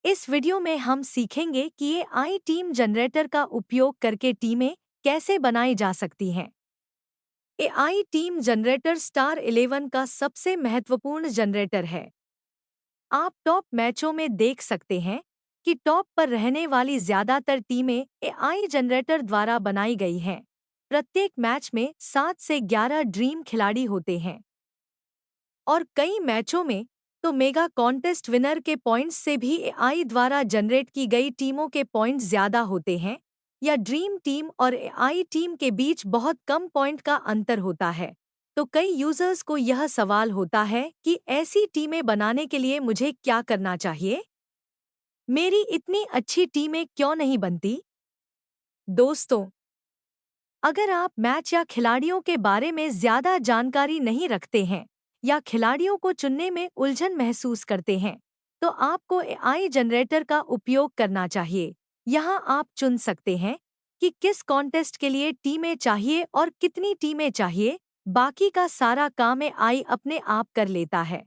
इस वीडियो में हम सीखेंगे कि एआई टीम जनरेटर का उपयोग करके टीमें कैसे बनाई जा सकती हैं। एआई टीम जनरेटर स्टार 11 का सबसे महत्वपूर्ण जनरेटर है। आप टॉप मैचों में देख सकते हैं कि टॉप पर रहने वाली ज्यादातर टीमें एआई जनरेटर द्वारा बनाई गई हैं। प्रत्येक मैच में 7 से 11 ड्रीम खिलाड़ी होते हैं और कई मैचों में तो मेगा कॉन्टेस्ट विनर के पॉइंट्स से भी एआई द्वारा जनरेट की गई टीमों के पॉइंट्स ज्यादा होते हैं, या ड्रीम टीम और एआई टीम के बीच बहुत कम पॉइंट का अंतर होता है। तो कई यूजर्स को यह सवाल होता है कि ऐसी टीमें बनाने के लिए मुझे क्या करना चाहिए? मेरी इतनी अच्छी टीमें क्यों नहीं बनती? दोस्तों, अगर आप मैच या खिलाड़ियों के बारे में ज्यादा जानकारी नहीं रखते हैं या खिलाड़ियों को चुनने में उलझन महसूस करते हैं, तो आपको एआई जनरेटर का उपयोग करना चाहिए। यहाँ आप चुन सकते हैं कि किस कॉन्टेस्ट के लिए टीमें चाहिए और कितनी टीमें चाहिए। बाकी का सारा काम एआई अपने आप कर लेता है।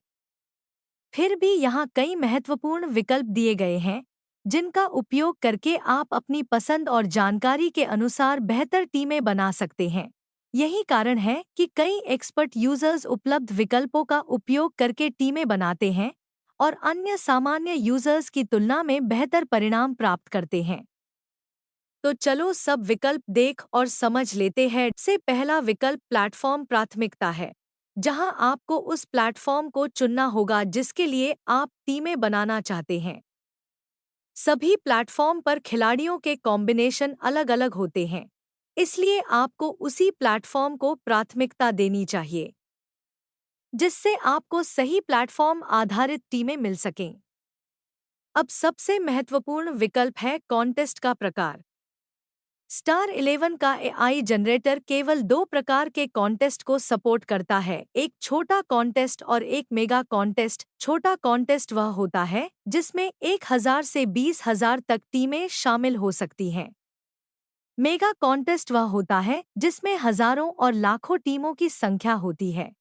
फिर भी यहाँ कई महत्वपूर्ण विकल्प दिए गए हैं जिनका उपयोग करके आप अपनी पसंद और जानकारी के अनुसार बेहतर टीमें बना सकते हैं। यही कारण है कि कई एक्सपर्ट यूजर्स उपलब्ध विकल्पों का उपयोग करके टीमें बनाते हैं और अन्य सामान्य यूजर्स की तुलना में बेहतर परिणाम प्राप्त करते हैं। तो चलो सब विकल्प देख और समझ लेते हैं। से पहला विकल्प प्लेटफॉर्म प्राथमिकता है, जहां आपको उस प्लेटफॉर्म को चुनना होगा जिसके लिए आप टीमें बनाना चाहते हैं। सभी प्लेटफॉर्म पर खिलाड़ियों के कॉम्बिनेशन अलग-अलग होते हैं, इसलिए आपको उसी प्लेटफॉर्म को प्राथमिकता देनी चाहिए, जिससे आपको सही प्लेटफॉर्म आधारित टीमें मिल सकें। अब सबसे महत्वपूर्ण विकल्प है कॉन्टेस्ट का प्रकार। स्टार 11 का एआई जनरेटर केवल दो प्रकार के कॉन्टेस्ट को सपोर्ट करता है, एक छोटा कॉन्टेस्ट और एक मेगा कॉन्टेस्ट। छोटा कॉन्टेस्ट वह होता है जिसमें 1000 से 20,000 तक टीमें शामिल हो सकती हैं। मेगा कॉन्टेस्ट वह होता है जिसमें हजारों और लाखों टीमों की संख्या होती है।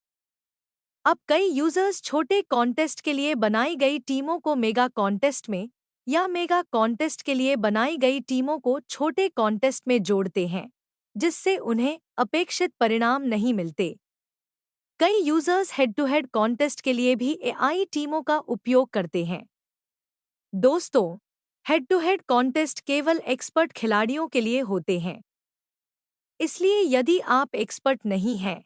अब कई यूजर्स छोटे कॉन्टेस्ट के लिए बनाई गई टीमों को मेगा कॉन्टेस्ट में या मेगा कॉन्टेस्ट के लिए बनाई गई टीमों को छोटे कॉन्टेस्ट में जोड़ते हैं, जिससे उन्हें अपेक्षित परिणाम नहीं मिलते। कई users head to head contest के लिए भी एआई टीमों का उपयोग करते हैं। दोस्तों, हेड टू हेड कॉन्टेस्ट केवल एक्सपर्ट खिलाड़ियों के लिए होते हैं, इसलिए यदि आप एक्सपर्ट नहीं हैं,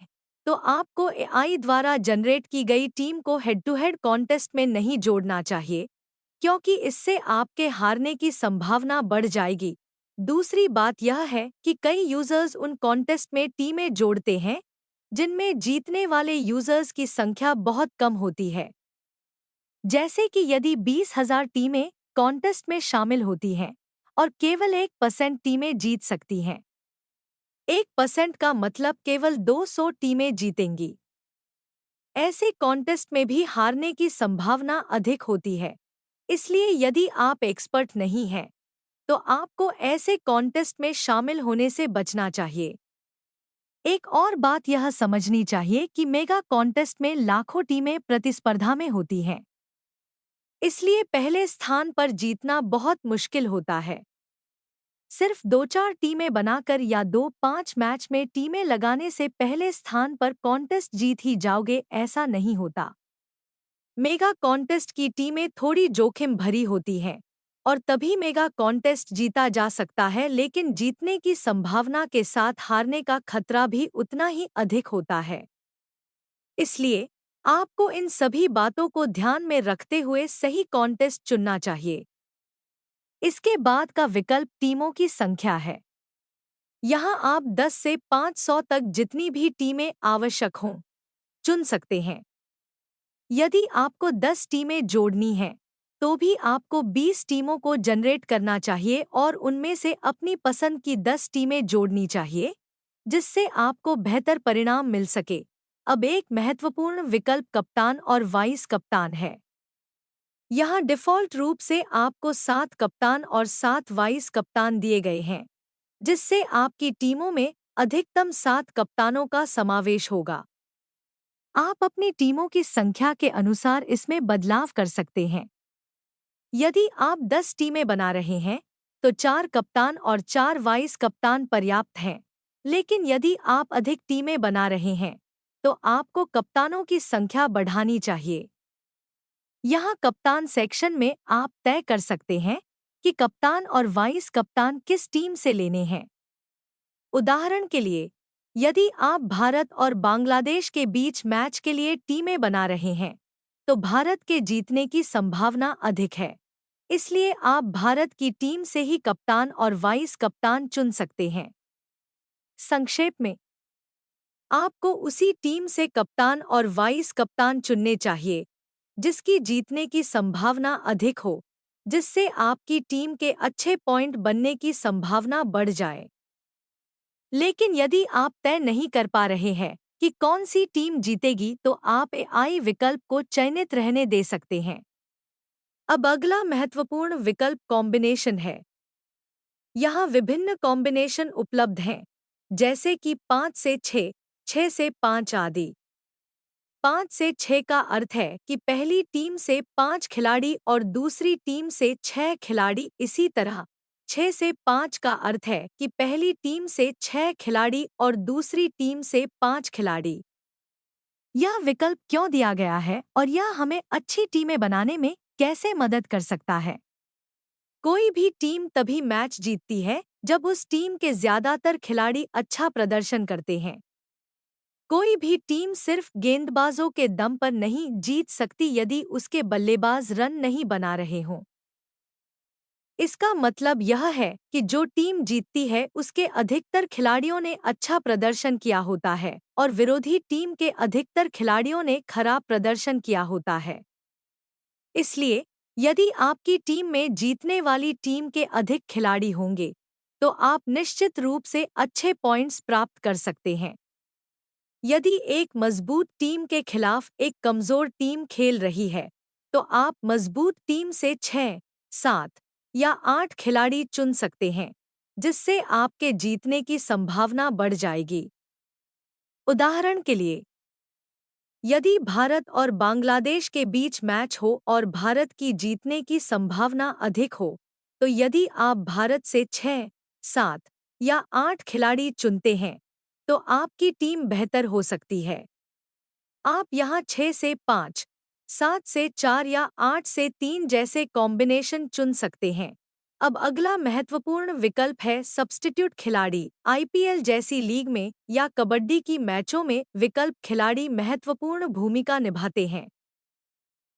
तो आपको एआई द्वारा जनरेट की गई टीम को हेड टू हेड कॉन्टेस्ट में नहीं जोड़ना चाहिए, क्योंकि इससे आपके हारने की संभावना बढ़ जाएगी। दूसरी बात यह है कि कई यूजर्स उन कॉन्टेस्ट में टीमें जोड़ते हैं जिनमें जीतने वाले यूजर्स की संख्या बहुत कम होती है। जैसे कि यदि 20,000 टीमें कॉन्टेस्ट में शामिल होती हैं और केवल 1% टीमें जीत सकती हैं। 1% का मतलब केवल 200 टीमें जीतेंगी। ऐसे कॉन्टेस्ट में भी हारने की संभावना अधिक होती है, इसलिए यदि आप एक्सपर्ट नहीं हैं, तो आपको ऐसे कॉन्टेस्ट में शामिल होने से बचना चाहिए। एक और बात यह समझनी चाहिए कि मेगा कॉन्टेस्ट में लाखों टीमें प्रतिस्पर्धा में होती हैं, इसलिए पहले स्थान पर जीतना बहुत मुश्किल होता है। सिर्फ 2-4 टीमें बनाकर या 2-5 मैच में टीमें लगाने से पहले स्थान पर कॉन्टेस्ट जीत ही जाओगे, ऐसा नहीं होता। मेगा कॉन्टेस्ट की टीमें थोड़ी जोखिम भरी होती हैं और तभी मेगा कॉन्टेस्ट जीता जा सकता है, लेकिन जीतने की संभावना के साथ हारने का खतरा भी उतना ही अधिक होता है। इसलिए आपको इन सभी बातों को ध्यान में रखते हुए सही कॉन्टेस्ट चुनना चाहिए। इसके बाद का विकल्प टीमों की संख्या है। यहाँ आप 10 से 500 तक जितनी भी टीमें आवश्यक हों, चुन सकते हैं। यदि आपको 10 टीमें जोड़नी हैं, तो भी आपको 20 टीमों को जनरेट करना चाहिए और उनमें से अपनी पसंद की 10 टीमें जोड़नी चाहिए, जिससे आपको बेहतर परिणाम मिल सके। अब एक महत्वपूर्ण विकल्प कप्तान और वाइस कप्तान है। यहाँ डिफ़ॉल्ट रूप से आपको 7 कप्तान और 7 वाइस कप्तान दिए गए हैं, जिससे आपकी टीमों में अधिकतम 7 कप्तानों का समावेश होगा। आप अपनी टीमों की संख्या के अनुसार इसमें बदलाव कर सकते हैं। यदि आप 10 टीमें बना रहे हैं, तो 4 कप्तान और 4 वाइस कप्तान पर्याप्त हैं। लेकिन यदि आप अधिक टीमें बना रहे हैं, तो आपको कप्तानों की संख्या बढ़ानी चाहिए। यहाँ कप्तान सेक्शन में आप तय कर सकते हैं कि कप्तान और वाइस कप्तान किस टीम से लेने हैं। उदाहरण के लिए, यदि आप भारत और बांग्लादेश के बीच मैच के लिए टीमें बना रहे हैं, तो भारत के जीतने की संभावना अधिक है। इसलिए आप भारत की टीम से ही कप्तान और वाइस कप्तान चुन सकते हैं। संक्षेप में, आपको उसी टीम से कप्तान और वाइस कप्तान चुनने चाहिए जिसकी जीतने की संभावना अधिक हो, जिससे आपकी टीम के अच्छे पॉइंट बनने की संभावना बढ़ जाए। लेकिन यदि आप तय नहीं कर पा रहे हैं कि कौन सी टीम जीतेगी, तो आप एआई विकल्प को चयनित रहने दे सकते हैं। अब अगला महत्वपूर्ण विकल्प कॉम्बिनेशन है। यहाँ विभिन्न कॉम्बिनेशन उपलब्ध हैं, जैसे कि 5 से 6, 6 से 5 आदि। 5 से 6 का अर्थ है कि पहली टीम से 5 खिलाड़ी और दूसरी टीम से 6 खिलाड़ी। इसी तरह 6 से 5 का अर्थ है कि पहली टीम से 6 खिलाड़ी और दूसरी टीम से 5 खिलाड़ी। यह विकल्प क्यों दिया गया है और यह हमें अच्छी टीमें बनाने में कैसे मदद कर सकता है? कोई भी टीम तभी मैच जीतती है जब उस टीम के ज्यादातर खिलाड़ी अच्छा प्रदर्शन करते हैं। कोई भी टीम सिर्फ गेंदबाजों के दम पर नहीं जीत सकती यदि उसके बल्लेबाज रन नहीं बना रहे हों। इसका मतलब यह है कि जो टीम जीतती है उसके अधिकतर खिलाड़ियों ने अच्छा प्रदर्शन किया होता है और विरोधी टीम के अधिकतर खिलाड़ियों ने खराब प्रदर्शन किया होता है। इसलिए यदि आपकी टीम में जीतने वाली टीम के अधिक खिलाड़ी होंगे, तो आप निश्चित रूप से अच्छे पॉइंट्स प्राप्त कर सकते हैं। यदि एक मजबूत टीम के खिलाफ एक कमजोर टीम खेल रही है, तो आप मजबूत टीम से 6, 7 या 8 खिलाड़ी चुन सकते हैं, जिससे आपके जीतने की संभावना बढ़ जाएगी। उदाहरण के लिए, यदि भारत और बांग्लादेश के बीच मैच हो और भारत की जीतने की संभावना अधिक हो, तो यदि आप भारत से 6, 7 या 8 खिलाड़ी चुनते हैं, तो आपकी टीम बेहतर हो सकती है। आप यहाँ 6 से 5, 7 से 4 या 8 से 3 जैसे कॉम्बिनेशन चुन सकते हैं। अब अगला महत्वपूर्ण विकल्प है सब्स्टिट्यूट खिलाड़ी। आईपीएल जैसी लीग में या कबड्डी की मैचों में विकल्प खिलाड़ी महत्वपूर्ण भूमिका निभाते हैं।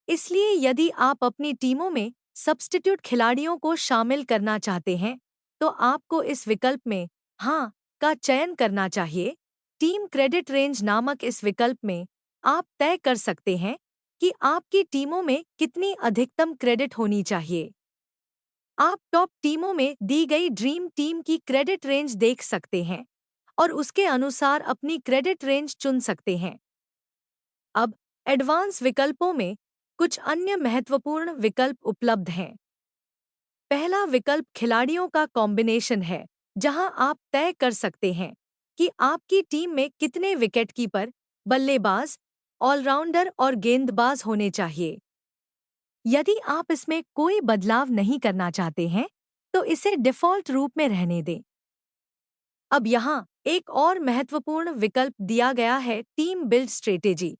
इसलिए यदि आप अपनी टीमों में सब्स्टिट्यूट खिलाड़ियों को शामिल करना चाहते हैं, तो आपको इस विकल्प में हाँ का चयन करना चाहिए। टीम क्रेडिट रेंज नामक इस विकल्प में आप तय कर सकते हैं कि आपकी टीमों में कितनी अधिकतम क्रेडिट होनी चाहिए। आप टॉप टीमों में दी गई ड्रीम टीम की क्रेडिट रेंज देख सकते हैं और उसके अनुसार अपनी क्रेडिट रेंज चुन सकते हैं। अब एडवांस विकल्पों में कुछ अन्य महत्वपूर्ण विकल्प उपलब्ध हैं। पहला विकल्प खिलाड़ियों का कॉम्बिनेशन है, जहां आप तय कर सकते हैं कि आपकी टीम में कितने विकेटकीपर, बल्लेबाज, ऑलराउंडर और गेंदबाज होने चाहिए। यदि आप इसमें कोई बदलाव नहीं करना चाहते हैं, तो इसे डिफ़ॉल्ट रूप में रहने दें। अब यहाँ एक और महत्वपूर्ण विकल्प दिया गया है टीम बिल्ड स्ट्रेटेजी।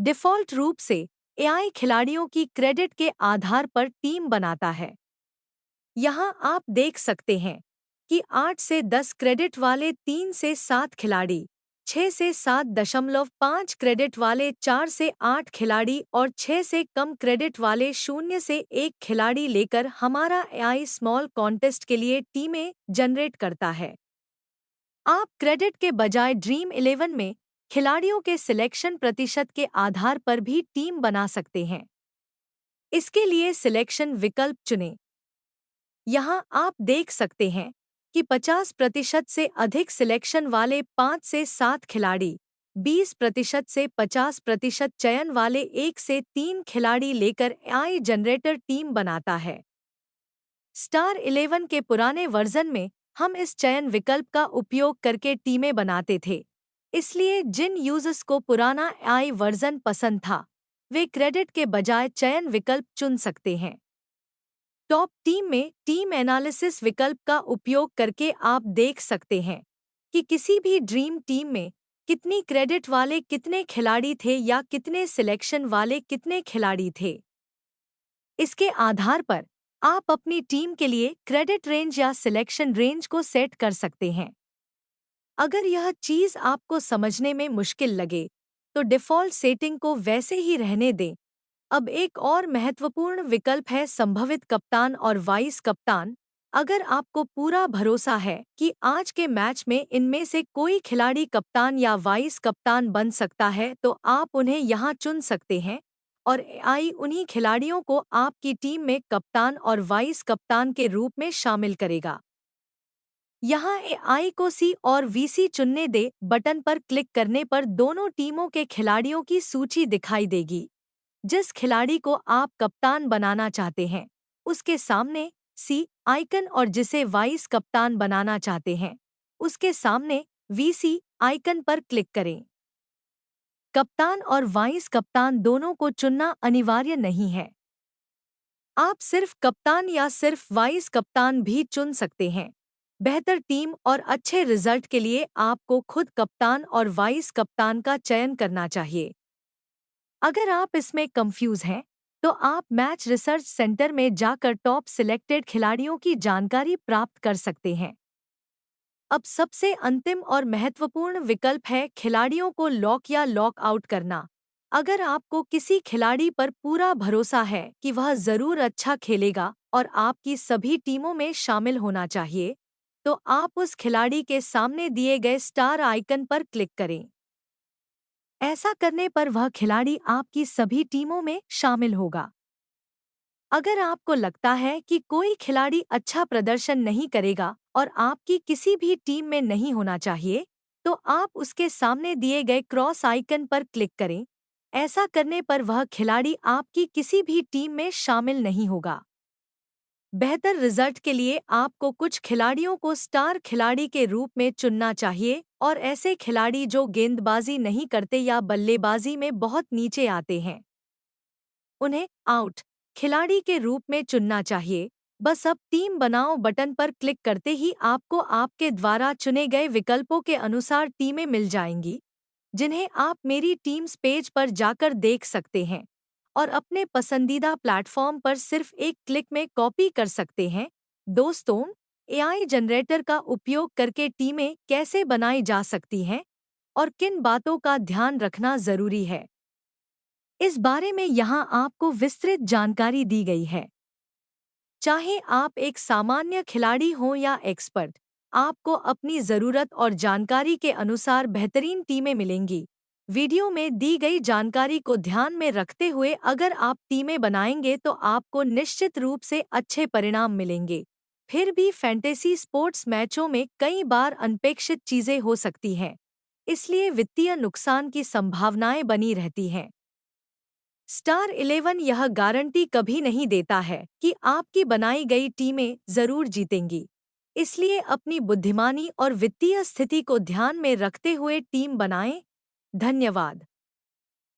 डिफ़ॉल्ट रूप से एआई खिलाड़ियों की क्रेडिट के आधार पर टीम बनाता है। यहाँ आप देख सकते हैं कि 8 से 10 क्रेडिट वाले 3 से 7 खिलाड़ी, 6 से 7.5 क्रेडिट वाले 4 से 8 खिलाड़ी और 6 से कम क्रेडिट वाले 0 से 1 खिलाड़ी लेकर हमारा एआई स्मॉल कॉन्टेस्ट के लिए टीमें जनरेट करता है। आप क्रेडिट के बजाय ड्रीम 11 में खिलाड़ियों के सिलेक्शन प्रतिशत के आधार पर भी टीम बना सकते हैं। इसके लिए सिलेक्शन विकल्प चुनें। यहाँ आप देख सकते हैं कि 50% से अधिक सिलेक्शन वाले 5 से 7 खिलाड़ी, 20% से 50% चयन वाले 1 से 3 खिलाड़ी लेकर एआई जनरेटर टीम बनाता है। स्टार 11 के पुराने वर्जन में हम इस चयन विकल्प का उपयोग करके टीमें बनाते थे। इसलिए जिन यूजर्स को पुराना एआई वर्जन पसंद था, वे क्रेडिट के बजाय चयन विकल्प चुन सकते हैं। टॉप टीम में टीम एनालिसिस विकल्प का उपयोग करके आप देख सकते हैं कि किसी भी ड्रीम टीम में कितनी क्रेडिट वाले कितने खिलाड़ी थे या कितने सिलेक्शन वाले कितने खिलाड़ी थे। इसके आधार पर आप अपनी टीम के लिए क्रेडिट रेंज या सिलेक्शन रेंज को सेट कर सकते हैं। अगर यह चीज़ आपको समझने में मुश्किल लगे तो डिफ़ॉल्ट सेटिंग को वैसे ही रहने दें। अब एक और महत्वपूर्ण विकल्प है संभवित कप्तान और वाइस कप्तान। अगर आपको पूरा भरोसा है कि आज के मैच में इनमें से कोई खिलाड़ी कप्तान या वाइस कप्तान बन सकता है तो आप उन्हें यहां चुन सकते हैं और एआई उन्हीं खिलाड़ियों को आपकी टीम में कप्तान और वाइस कप्तान के रूप में शामिल करेगा। यहाँ एआई को सी और वीसी चुनने दे बटन पर क्लिक करने पर दोनों टीमों के खिलाड़ियों की सूची दिखाई देगी। जिस खिलाड़ी को आप कप्तान बनाना चाहते हैं उसके सामने सी आइकन और जिसे वाइस कप्तान बनाना चाहते हैं उसके सामने वीसी आइकन पर क्लिक करें। कप्तान और वाइस कप्तान दोनों को चुनना अनिवार्य नहीं है। आप सिर्फ कप्तान या सिर्फ वाइस कप्तान भी चुन सकते हैं। बेहतर टीम और अच्छे रिजल्ट के लिए आपको खुद कप्तान और वाइस कप्तान का चयन करना चाहिए। अगर आप इसमें कंफ्यूज हैं तो आप मैच रिसर्च सेंटर में जाकर टॉप सिलेक्टेड खिलाड़ियों की जानकारी प्राप्त कर सकते हैं। अब सबसे अंतिम और महत्वपूर्ण विकल्प है खिलाड़ियों को लॉक या लॉक आउट करना। अगर आपको किसी खिलाड़ी पर पूरा भरोसा है कि वह जरूर अच्छा खेलेगा और आपकी सभी टीमों में शामिल होना चाहिए तो आप उस खिलाड़ी के सामने दिए गए स्टार आइकन पर क्लिक करें। ऐसा करने पर वह खिलाड़ी आपकी सभी टीमों में शामिल होगा। अगर आपको लगता है कि कोई खिलाड़ी अच्छा प्रदर्शन नहीं करेगा और आपकी किसी भी टीम में नहीं होना चाहिए, तो आप उसके सामने दिए गए क्रॉस आइकन पर क्लिक करें। ऐसा करने पर वह खिलाड़ी आपकी किसी भी टीम में शामिल नहीं होगा। बेहतर रिजल्ट के लिए आपको कुछ खिलाड़ियों को स्टार खिलाड़ी के रूप में चुनना चाहिए और ऐसे खिलाड़ी जो गेंदबाजी नहीं करते या बल्लेबाजी में बहुत नीचे आते हैं उन्हें आउट खिलाड़ी के रूप में चुनना चाहिए। बस अब टीम बनाओ बटन पर क्लिक करते ही आपको आपके द्वारा चुने गए विकल्पों के अनुसार टीमें मिल जाएंगी जिन्हें आप मेरी टीम्स पेज पर जाकर देख सकते हैं और अपने पसंदीदा प्लेटफॉर्म पर सिर्फ एक क्लिक में कॉपी कर सकते हैं। दोस्तों, एआई जनरेटर का उपयोग करके टीमें कैसे बनाई जा सकती हैं और किन बातों का ध्यान रखना जरूरी है, इस बारे में यहाँ आपको विस्तृत जानकारी दी गई है। चाहे आप एक सामान्य खिलाड़ी हो या एक्सपर्ट, आपको अपनी ज़रूरत और जानकारी के अनुसार बेहतरीन टीमें मिलेंगी। वीडियो में दी गई जानकारी को ध्यान में रखते हुए अगर आप टीमें बनाएंगे तो आपको निश्चित रूप से अच्छे परिणाम मिलेंगे। फिर भी फैंटेसी स्पोर्ट्स मैचों में कई बार अनपेक्षित चीज़ें हो सकती हैं, इसलिए वित्तीय नुकसान की संभावनाएं बनी रहती हैं। स्टार 11 यह गारंटी कभी नहीं देता है कि आपकी बनाई गई टीमें जरूर जीतेंगी। इसलिए अपनी बुद्धिमानी और वित्तीय स्थिति को ध्यान में रखते हुए टीम बनाएं। धन्यवाद।